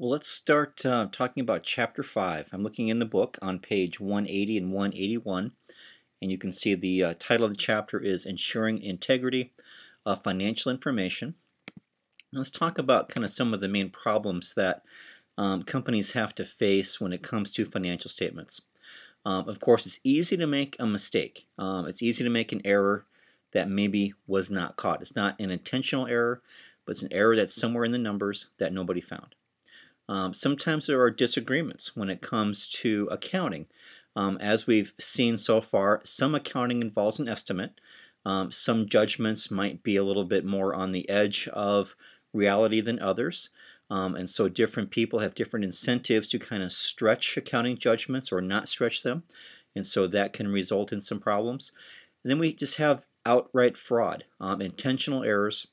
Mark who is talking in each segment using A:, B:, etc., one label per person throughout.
A: Well, let's start talking about Chapter 5. I'm looking in the book on page 180 and 181, and you can see the title of the chapter is Ensuring Integrity of Financial Information. Let's talk about kind of some of the main problems that companies have to face when it comes to financial statements. Of course, it's easy to make a mistake. It's easy to make an error that maybe was not caught. It's not an intentional error, but it's an error that's somewhere in the numbers that nobody found. Sometimes there are disagreements when it comes to accounting. As we've seen so far, some accounting involves an estimate. Some judgments might be a little bit more on the edge of reality than others. And so different people have different incentives to kind of stretch accounting judgments or not stretch them. And so that can result in some problems. And then we just have outright fraud, intentional errors,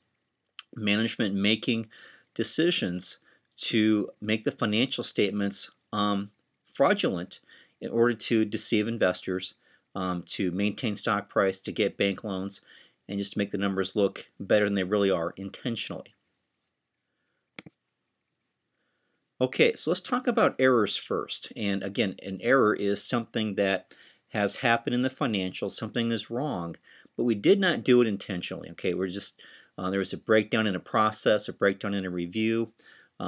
A: management making decisions to make the financial statements fraudulent in order to deceive investors, to maintain stock price, to get bank loans, and just to make the numbers look better than they really are intentionally. Okay, so let's talk about errors first. And again, an error is something that has happened in the financials, something is wrong, but we did not do it intentionally. Okay, we're just there was a breakdown in a process, a breakdown in a review.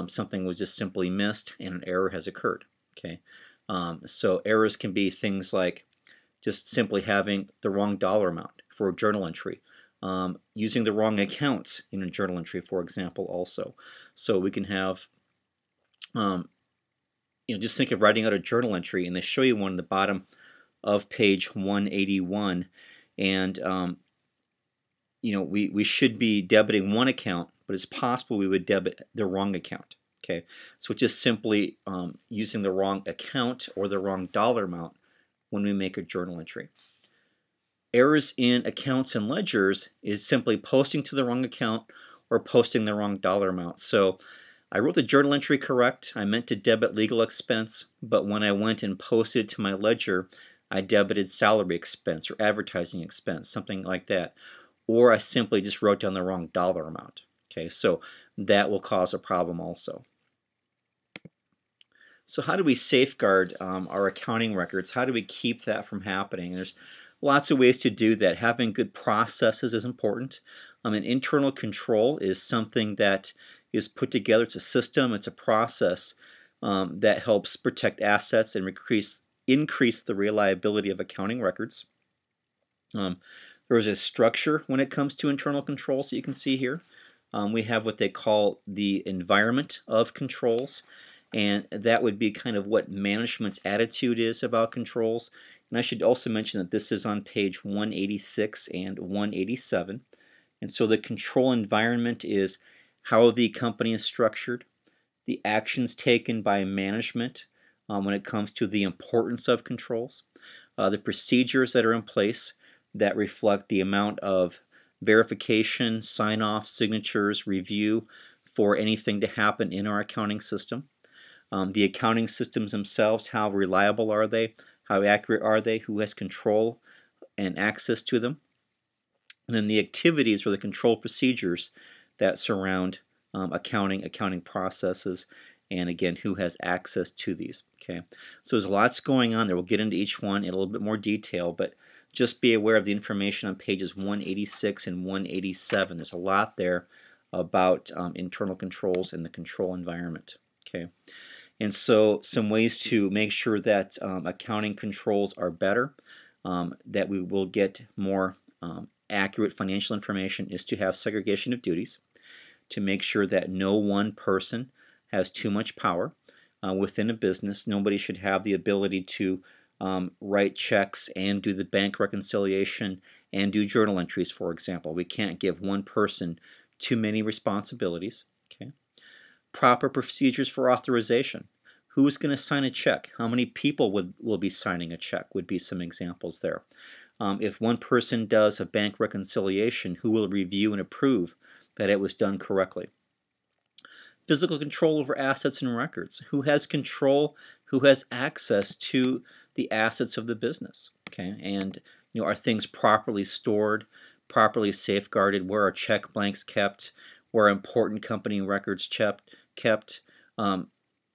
A: Something was just simply missed, and an error has occurred. Okay, so errors can be things like just simply having the wrong dollar amount for a journal entry, using the wrong accounts in a journal entry, for example, also. So we can have just think of writing out a journal entry, and they show you one at the bottom of page 181, and we should be debiting one account, but it's possible we would debit the wrong account. Okay, so it's just simply using the wrong account or the wrong dollar amount when we make a journal entry. Errors in accounts and ledgers is simply posting to the wrong account or posting the wrong dollar amount. So I wrote the journal entry correct. I meant to debit legal expense, but when I went and posted to my ledger, I debited salary expense or advertising expense, something like that. Or I simply just wrote down the wrong dollar amount. Okay, so that will cause a problem also. So how do we safeguard our accounting records? How do we keep that from happening? There's lots of ways to do that. Having good processes is important. An internal control is something that is put together. It's a system, it's a process that helps protect assets and increase the reliability of accounting records. There is a structure when it comes to internal controls that you can see here. We have what they call the environment of controls, and that would be kind of what management's attitude is about controls. And I should also mention that this is on page 186 and 187. And so the control environment is how the company is structured, the actions taken by management when it comes to the importance of controls, the procedures that are in place that reflect the amount of verification, sign-off, signatures, review for anything to happen in our accounting system. The accounting systems themselves, how reliable are they? How accurate are they? Who has control and access to them? And then the activities or the control procedures that surround accounting processes, and again, who has access to these. Okay, so there's lots going on there. We'll get into each one in a little bit more detail, but just be aware of the information on pages 186 and 187. There's a lot there about internal controls and the control environment. Okay, and so some ways to make sure that accounting controls are better, that we will get more accurate financial information, is to have segregation of duties, to make sure that no one person has too much power within a business. Nobody should have the ability to write checks and do the bank reconciliation and do journal entries, for example. We can't give one person too many responsibilities. Okay. Proper procedures for authorization. Who's going to sign a check? How many people will be signing a check would be some examples there. If one person does a bank reconciliation, who will review and approve that it was done correctly? Physical control over assets and records. Who has control? Who has access to the assets of the business? Okay, and are things properly stored, properly safeguarded? Where are check blanks kept? Where are important company records kept?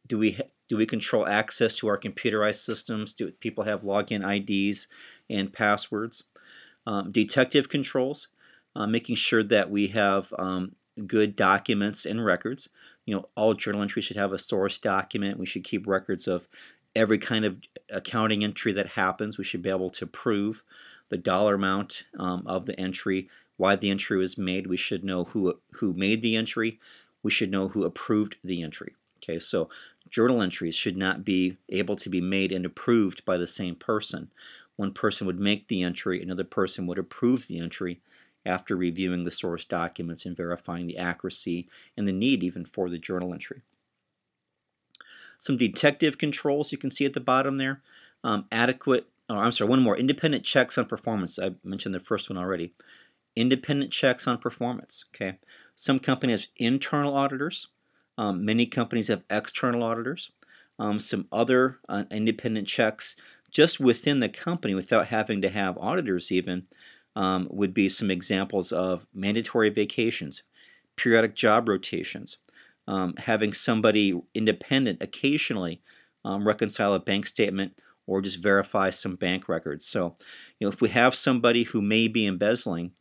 A: do we control access to our computerized systems? Do people have login IDs and passwords? Detective controls, making sure that we have good documents and records. All journal entries should have a source document. We should keep records of every kind of accounting entry that happens. We should be able to prove the dollar amount of the entry, why the entry was made. We should know who made the entry. We should know who approved the entry. Okay, so journal entries should not be able to be made and approved by the same person. One person would make the entry, another person would approve the entry after reviewing the source documents and verifying the accuracy and the need even for the journal entry. Some detective controls you can see at the bottom there. One more, independent checks on performance. I mentioned the first one already. Independent checks on performance. Okay, some companies have internal auditors. Many companies have external auditors. Some other independent checks just within the company without having to have auditors even would be some examples of mandatory vacations, periodic job rotations, having somebody independent occasionally reconcile a bank statement or just verify some bank records. So, if we have somebody who may be embezzling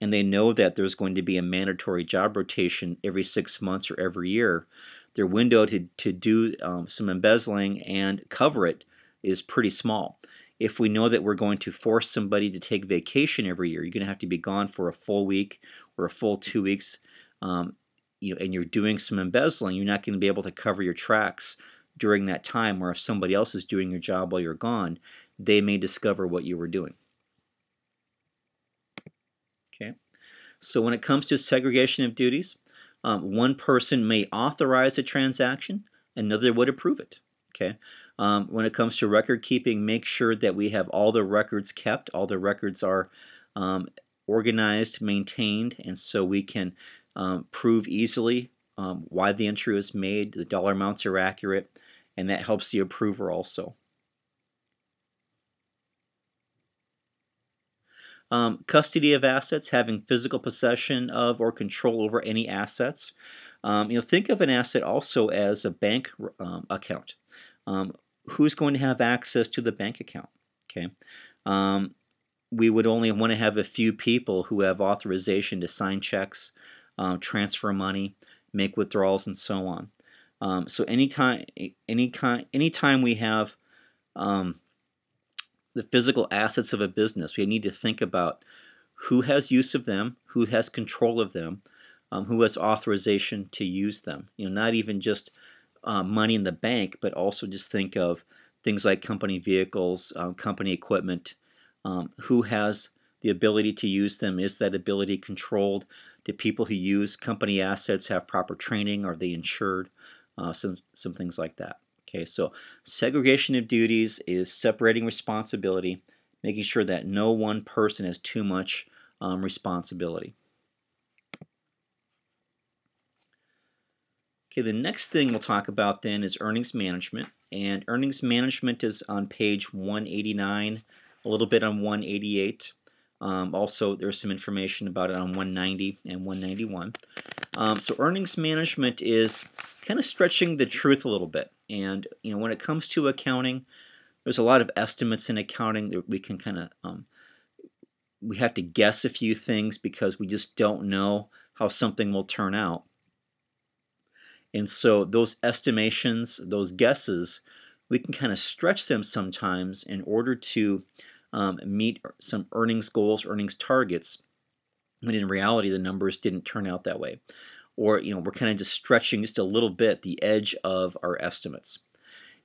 A: and they know that there's going to be a mandatory job rotation every 6 months or every year, their window to do some embezzling and cover it is pretty small. If we know that we're going to force somebody to take vacation every year, you're going to have to be gone for a full week or a full 2 weeks, and you're doing some embezzling, you're not going to be able to cover your tracks during that time, or if somebody else is doing your job while you're gone, they may discover what you were doing. Okay, so when it comes to segregation of duties, one person may authorize a transaction, another would approve it. Okay, when it comes to record keeping, make sure that we have all the records kept, all the records are organized, maintained, and so we can prove easily why the entry was made, the dollar amounts are accurate, and that helps the approver also. Custody of assets, having physical possession of or control over any assets. Think of an asset also as a bank account. Who's going to have access to the bank account? Okay. We would only want to have a few people who have authorization to sign checks, transfer money, make withdrawals, and so on. So anytime we have the physical assets of a business, we need to think about who has use of them, who has control of them, who has authorization to use them. Not even just money in the bank, but also just think of things like company vehicles, company equipment. Who has the ability to use them? Is that ability controlled? Do people who use company assets have proper training? Are they insured? Some things like that. Okay, so segregation of duties is separating responsibility, making sure that no one person has too much responsibility. Okay, the next thing we'll talk about then is earnings management, and earnings management is on page 189, a little bit on 188. Also, there's some information about it on 190 and 191. So earnings management is kind of stretching the truth a little bit. And when it comes to accounting, there's a lot of estimates in accounting that we can kind of we have to guess a few things because we just don't know how something will turn out. And so those estimations, those guesses, we can kind of stretch them sometimes in order to meet some earnings goals, earnings targets, when in reality the numbers didn't turn out that way. Or we're kind of just stretching just a little bit the edge of our estimates.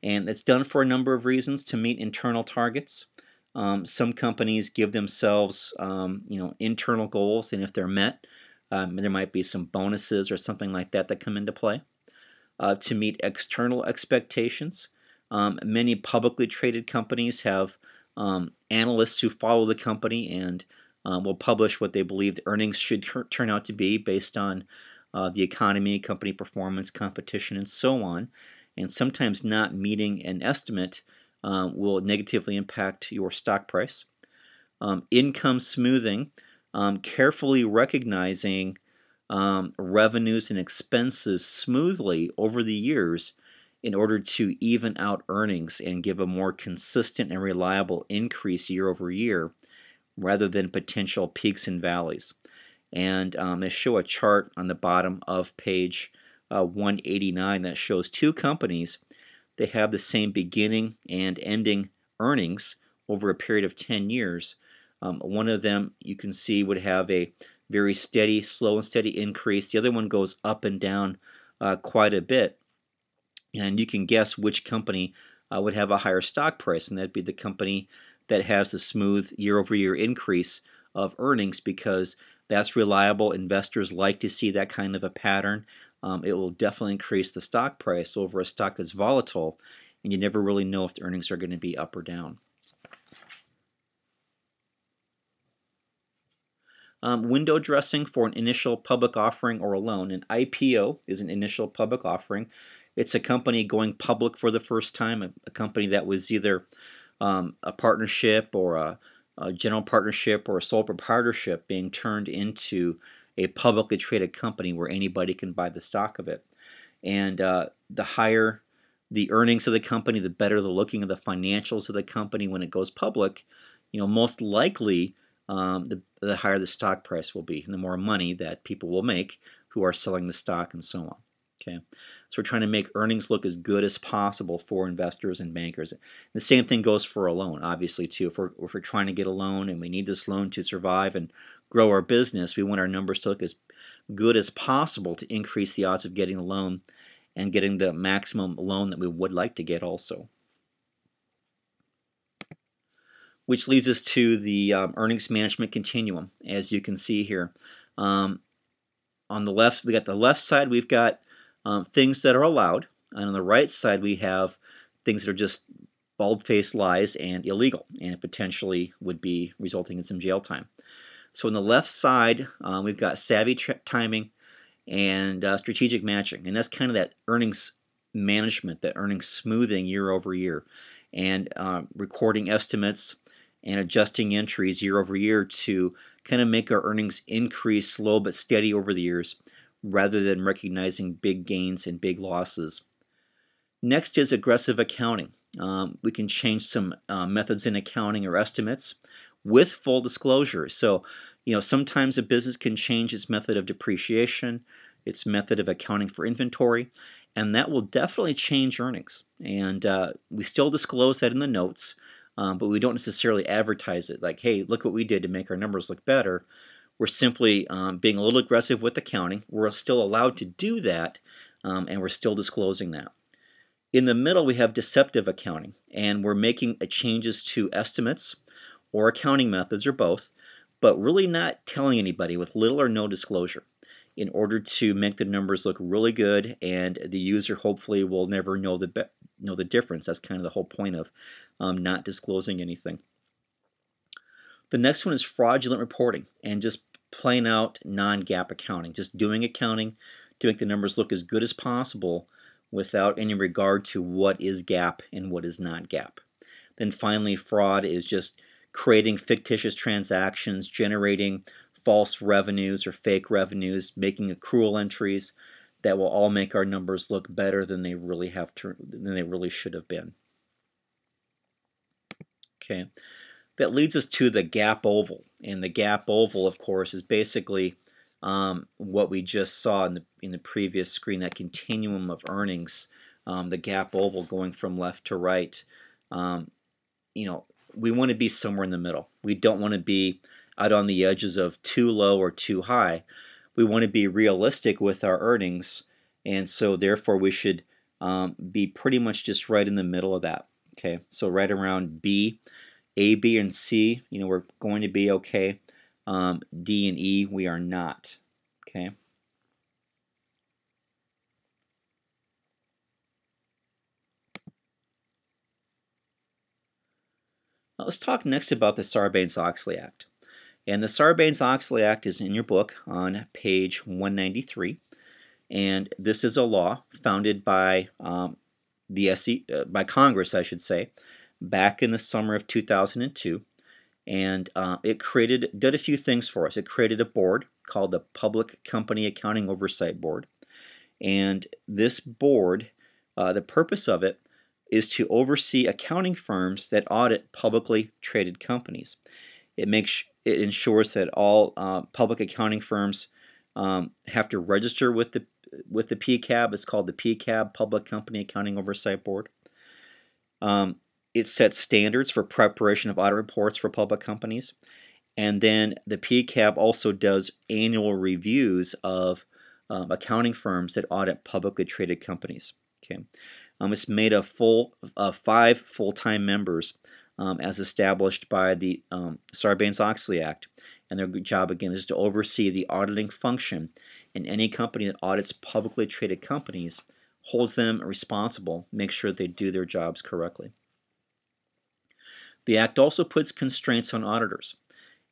A: And it's done for a number of reasons to meet internal targets. Some companies give themselves internal goals, and if they're met, there might be some bonuses or something like that that come into play. To meet external expectations, many publicly traded companies have analysts who follow the company and will publish what they believe the earnings should turn out to be based on the economy, company performance, competition, and so on. And sometimes not meeting an estimate will negatively impact your stock price. Income smoothing, carefully recognizing revenues and expenses smoothly over the years in order to even out earnings and give a more consistent and reliable increase year over year rather than potential peaks and valleys. And they show a chart on the bottom of page 189 that shows two companies. They have the same beginning and ending earnings over a period of 10 years. One of them you can see would have a very steady, slow and steady increase. The other one goes up and down quite a bit. And you can guess which company would have a higher stock price, and that'd be the company that has the smooth year-over-year increase of earnings, because that's reliable. Investors like to see that kind of a pattern. It will definitely increase the stock price over a stock that's volatile, and you never really know if the earnings are going to be up or down. Window dressing for an initial public offering or a loan. An IPO is an initial public offering. It's a company going public for the first time, a company that was either a partnership or a general partnership or a sole proprietorship being turned into a publicly traded company where anybody can buy the stock of it. And the higher the earnings of the company, the better the looking of the financials of the company when it goes public, most likely the higher the stock price will be, and the more money that people will make who are selling the stock and so on. Okay, so we're trying to make earnings look as good as possible for investors and bankers. The same thing goes for a loan, obviously, too. If we're trying to get a loan and we need this loan to survive and grow our business, we want our numbers to look as good as possible to increase the odds of getting a loan and getting the maximum loan that we would like to get also. Which leads us to the earnings management continuum, as you can see here. On the left, we got the left side, we've got things that are allowed, and on the right side we have things that are just bald-faced lies and illegal, and potentially would be resulting in some jail time. So on the left side, we've got savvy timing and strategic matching, and that's kind of that earnings management, that earnings smoothing year over year, and recording estimates and adjusting entries year over year to kind of make our earnings increase slow but steady over the years, rather than recognizing big gains and big losses. Next is aggressive accounting. We can change some methods in accounting or estimates with full disclosure. So, sometimes a business can change its method of depreciation, its method of accounting for inventory, and that will definitely change earnings. And we still disclose that in the notes, but we don't necessarily advertise it like, hey, look what we did to make our numbers look better. We're simply being a little aggressive with accounting. We're still allowed to do that, and we're still disclosing that. In the middle, we have deceptive accounting, and we're making changes to estimates or accounting methods or both, but really not telling anybody with little or no disclosure in order to make the numbers look really good, and the user hopefully will never know the difference. That's kind of the whole point of not disclosing anything. The next one is fraudulent reporting, and just plain out non-GAAP accounting, just doing accounting to make the numbers look as good as possible without any regard to what is GAAP and what is not GAAP. Then finally, fraud is just creating fictitious transactions, generating false revenues or fake revenues, making accrual entries that will all make our numbers look better than they really should have been. Okay. That leads us to the GAAP oval, and the GAAP oval, of course, is basically what we just saw in the previous screen, that continuum of earnings, the GAAP oval going from left to right. We want to be somewhere in the middle. We don't want to be out on the edges of too low or too high. We want to be realistic with our earnings, and so therefore we should be pretty much just right in the middle of that. Okay, so right around B. A, B, and C, we're going to be okay. D and E, we are not. Okay. Now let's talk next about the Sarbanes-Oxley Act. And the Sarbanes-Oxley Act is in your book on page 193, and this is a law founded by by Congress, I should say, back in the summer of 2002, and it did a few things for us. It created a board called the Public Company Accounting Oversight Board, and this board The purpose of it is to oversee accounting firms that audit publicly traded companies. It ensures that all public accounting firms have to register with the PCAB. It's called the PCAB, Public Company Accounting Oversight Board. It sets standards for preparation of audit reports for public companies. And then the PCAB also does annual reviews of accounting firms that audit publicly traded companies. Okay, it's made of 5 full-time members as established by the Sarbanes-Oxley Act. And their job, again, is to oversee the auditing function, and any company that audits publicly traded companies holds them responsible, makes sure they do their jobs correctly. The Act also puts constraints on auditors.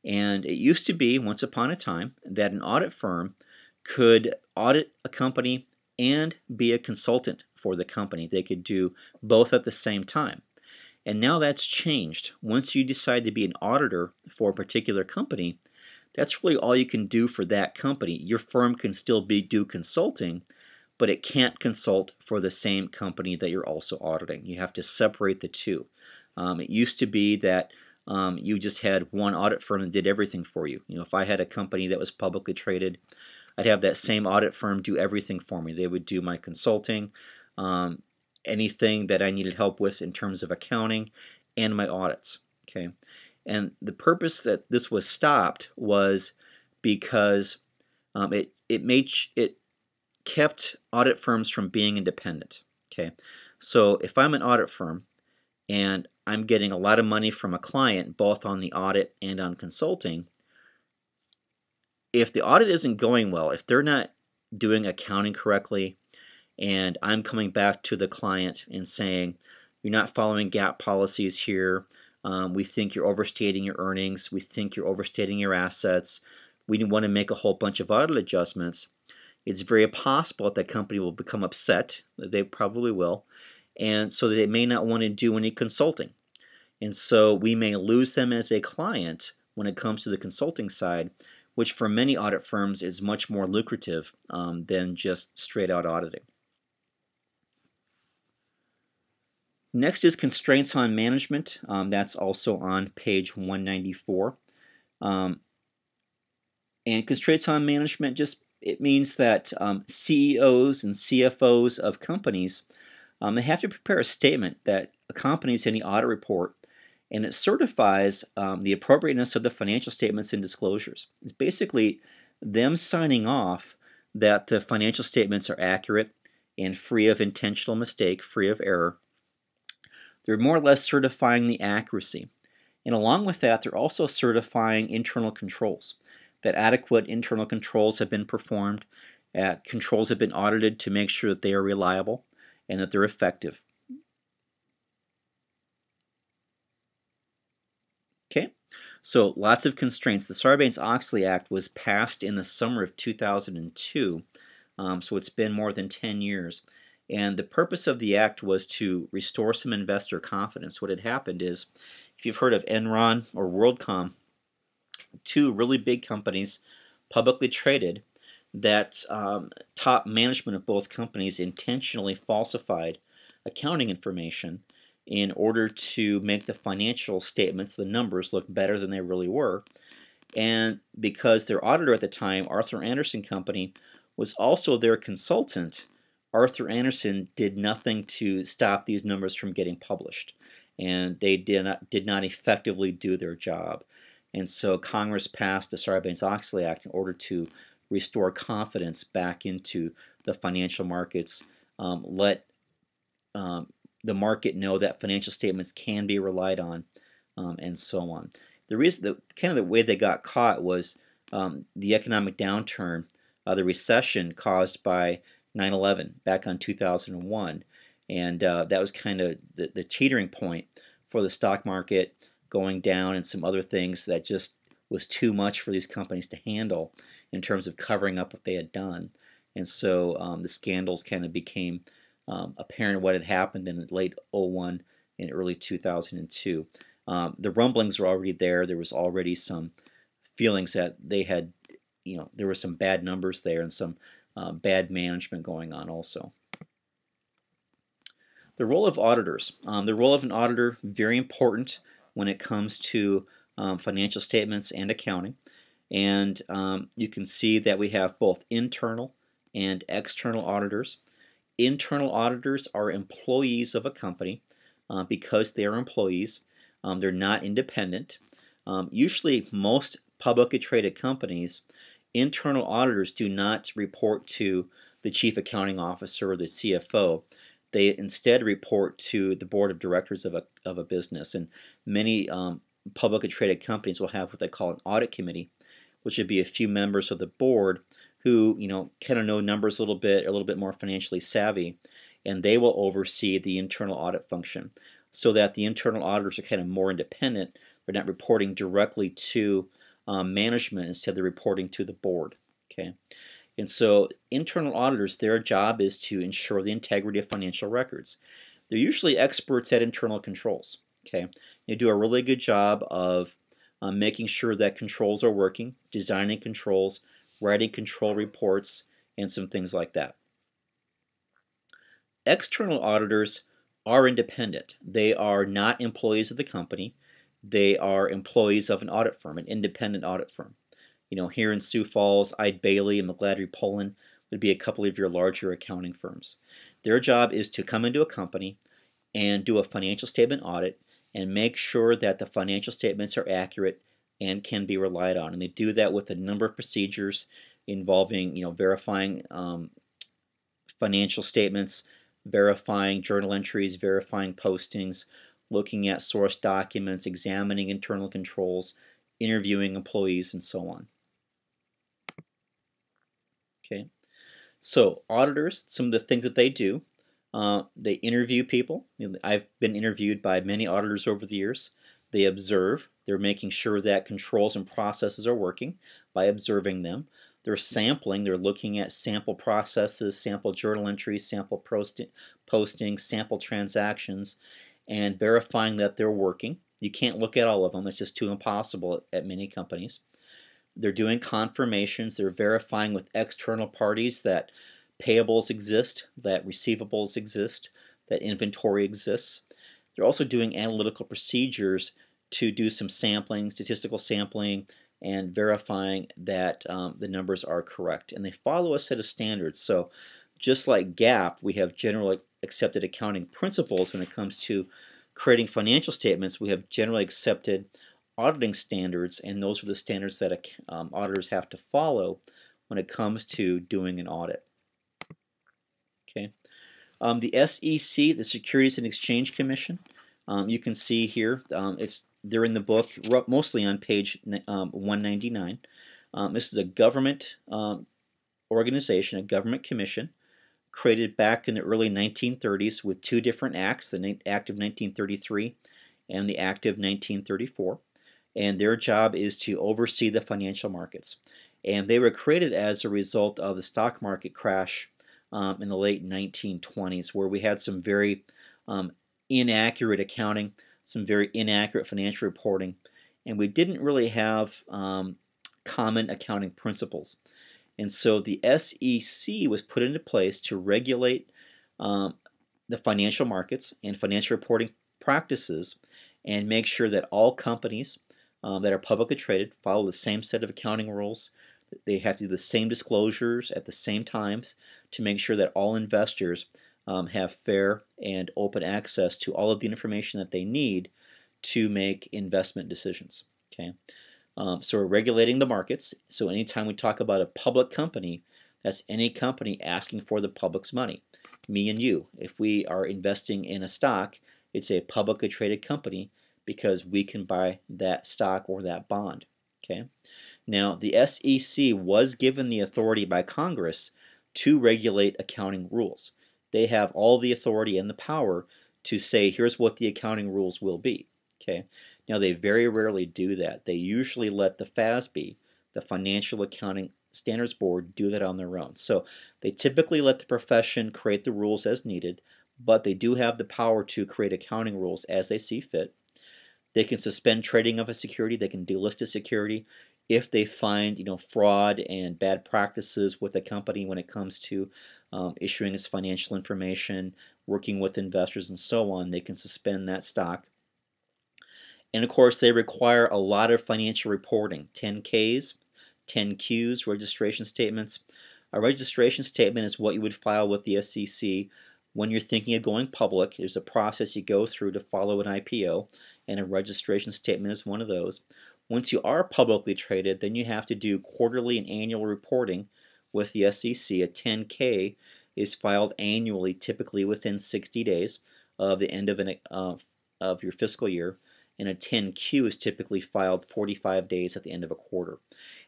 A: And it used to be, once upon a time, that an audit firm could audit a company and be a consultant for the company. They could do both at the same time. And now that's changed. Once you decide to be an auditor for a particular company, that's really all you can do for that company. Your firm can still do consulting, but it can't consult for the same company that you're also auditing. You have to separate the two. It used to be that you just had one audit firm that did everything for you. If I had a company that was publicly traded, I'd have that same audit firm do everything for me. They would do my consulting, anything that I needed help with in terms of accounting, and my audits. Okay, and the purpose that this was stopped was because it kept audit firms from being independent. Okay, so if I'm an audit firm and I'm getting a lot of money from a client, both on the audit and on consulting, if the audit isn't going well, if they're not doing accounting correctly, and I'm coming back to the client and saying, you're not following GAAP policies here, we think you're overstating your earnings, we think you're overstating your assets, we want to make a whole bunch of audit adjustments, it's very possible that company will become upset. They probably will. And so they may not want to do any consulting. And so we may lose them as a client when it comes to the consulting side, which for many audit firms is much more lucrative than just straight out auditing. Next is constraints on management. That's also on page 194. And constraints on management it means that CEOs and CFOs of companies they have to prepare a statement that accompanies any audit report, and it certifies the appropriateness of the financial statements and disclosures. It's basically them signing off that the financial statements are accurate and free of intentional mistake, free of error. They're more or less certifying the accuracy. And along with that, they're also certifying internal controls, that adequate internal controls have been performed, controls have been audited to make sure that they are reliable and that they're effective. Okay, so lots of constraints. The Sarbanes-Oxley Act was passed in the summer of 2002, so it's been more than 10 years. And the purpose of the act was to restore some investor confidence. What had happened is, if you've heard of Enron or WorldCom, two really big companies, publicly traded, that top management of both companies intentionally falsified accounting information in order to make the financial statements, the numbers, look better than they really were. And because their auditor at the time, Arthur Andersen Company, was also their consultant, Arthur Andersen did nothing to stop these numbers from getting published. And they did not effectively do their job. And so Congress passed the Sarbanes-Oxley Act in order to restore confidence back into the financial markets, let the market know that financial statements can be relied on, and so on. The reason, the way they got caught was the economic downturn, the recession caused by 9/11 back on 2001, and that was kind of the teetering point for the stock market going down and some other things that just was too much for these companies to handle in terms of covering up what they had done. And so the scandals kind of became apparent what had happened in late 01 and early 2002. The rumblings were already there. There was already some feelings that they had, there were some bad numbers there and some bad management going on also. The role of auditors. The role of an auditor, very important when it comes to financial statements and accounting. And you can see that we have both internal and external auditors. Internal auditors are employees of a company because they are employees. They're not independent. Usually most publicly traded companies, internal auditors do not report to the chief accounting officer or the CFO. They instead report to the board of directors of a business. And many publicly traded companies will have what they call an audit committee, which would be a few members of the board who kind of know numbers a little bit more financially savvy, and they will oversee the internal audit function so that the internal auditors are kind of more independent. They're not reporting directly to management, instead they're reporting to the board. Okay, and so internal auditors, their job is to ensure the integrity of financial records. They're usually experts at internal controls. Okay, they do a really good job of making sure that controls are working, designing controls, writing control reports, and some things like that. External auditors are independent. They are not employees of the company. They are employees of an audit firm, an independent audit firm. Here in Sioux Falls, Eide Bailly and McGladrey Pullen would be a couple of your larger accounting firms. Their job is to come into a company and do a financial statement audit and make sure that the financial statements are accurate and can be relied on. And they do that with a number of procedures involving, verifying financial statements, verifying journal entries, verifying postings, looking at source documents, examining internal controls, interviewing employees, and so on. Okay, so auditors, some of the things that they do, they interview people. I've been interviewed by many auditors over the years. They observe. They're making sure that controls and processes are working by observing them. They're sampling. They're looking at sample processes, sample journal entries, sample postings, sample transactions, and verifying that they're working. You can't look at all of them. It's just too impossible at many companies. They're doing confirmations. They're verifying with external parties that payables exist, that receivables exist, that inventory exists. They're also doing analytical procedures to do some sampling, statistical sampling, and verifying that the numbers are correct. And they follow a set of standards. So just like GAAP, we have generally accepted accounting principles when it comes to creating financial statements. We have generally accepted auditing standards, and those are the standards that auditors have to follow when it comes to doing an audit. Okay. The SEC, the Securities and Exchange Commission, you can see here, they're in the book, mostly on page 199. This is a government organization, a government commission, created back in the early 1930s with two different acts, the Act of 1933 and the Act of 1934. And their job is to oversee the financial markets. And they were created as a result of the stock market crash in the late 1920s, where we had some very inaccurate accounting, some very inaccurate financial reporting, and we didn't really have common accounting principles. And so the SEC was put into place to regulate the financial markets and financial reporting practices and make sure that all companies that are publicly traded follow the same set of accounting rules. They have to do the same disclosures at the same times to make sure that all investors have fair and open access to all of the information that they need to make investment decisions. Okay, so we're regulating the markets. So anytime we talk about a public company, that's any company asking for the public's money. Me and you, if we are investing in a stock, it's a publicly traded company because we can buy that stock or that bond. Okay. Now, the SEC was given the authority by Congress to regulate accounting rules. They have all the authority and the power to say, here's what the accounting rules will be. Okay. Now, they very rarely do that. They usually let the FASB, the Financial Accounting Standards Board, do that on their own. So they typically let the profession create the rules as needed, but they do have the power to create accounting rules as they see fit. They can suspend trading of a security. They can delist a security if they find fraud and bad practices with a company when it comes to issuing its financial information working with investors and so on, they can suspend that stock. And of course, they require a lot of financial reporting, 10Ks, 10Qs, registration statements. A registration statement is what you would file with the SEC when you're thinking of going public. There's a process you go through to follow an IPO, and a registration statement is one of those. Once you are publicly traded, then you have to do quarterly and annual reporting with the SEC. A 10K is filed annually, typically within 60 days of the end of your fiscal year, and a 10Q is typically filed 45 days at the end of a quarter.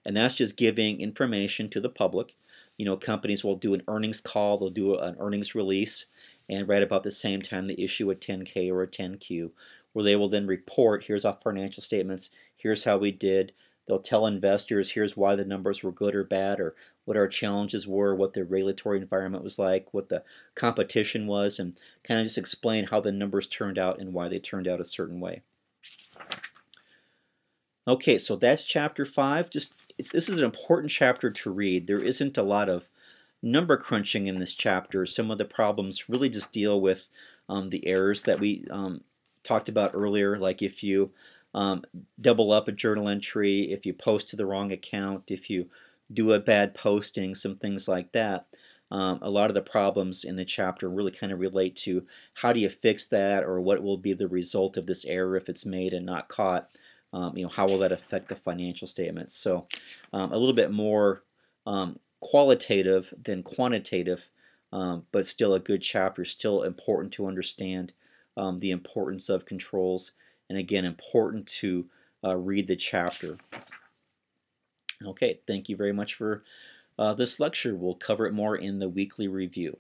A: And that's just giving information to the public. You know, companies will do an earnings call, they'll do an earnings release, and right about the same time they issue a 10K or a 10Q, where they will then report, here's our financial statements, here's how we did. They'll tell investors, here's why the numbers were good or bad, or what our challenges were, what the regulatory environment was like, what the competition was, and kind of just explain how the numbers turned out and why they turned out a certain way. Okay, so that's chapter 5. This is an important chapter to read. There isn't a lot of number crunching in this chapter. Some of the problems really just deal with the errors that we talked about earlier, like if you double up a journal entry, if you post to the wrong account, if you do a bad posting, some things like that. A lot of the problems in the chapter really kind of relate to how do you fix that, or what will be the result of this error if it's made and not caught. You know, how will that affect the financial statements? So a little bit more qualitative than quantitative, but still a good chapter, still important to understand the importance of controls, and again, important to read the chapter. Okay, thank you very much for this lecture. We'll cover it more in the weekly review.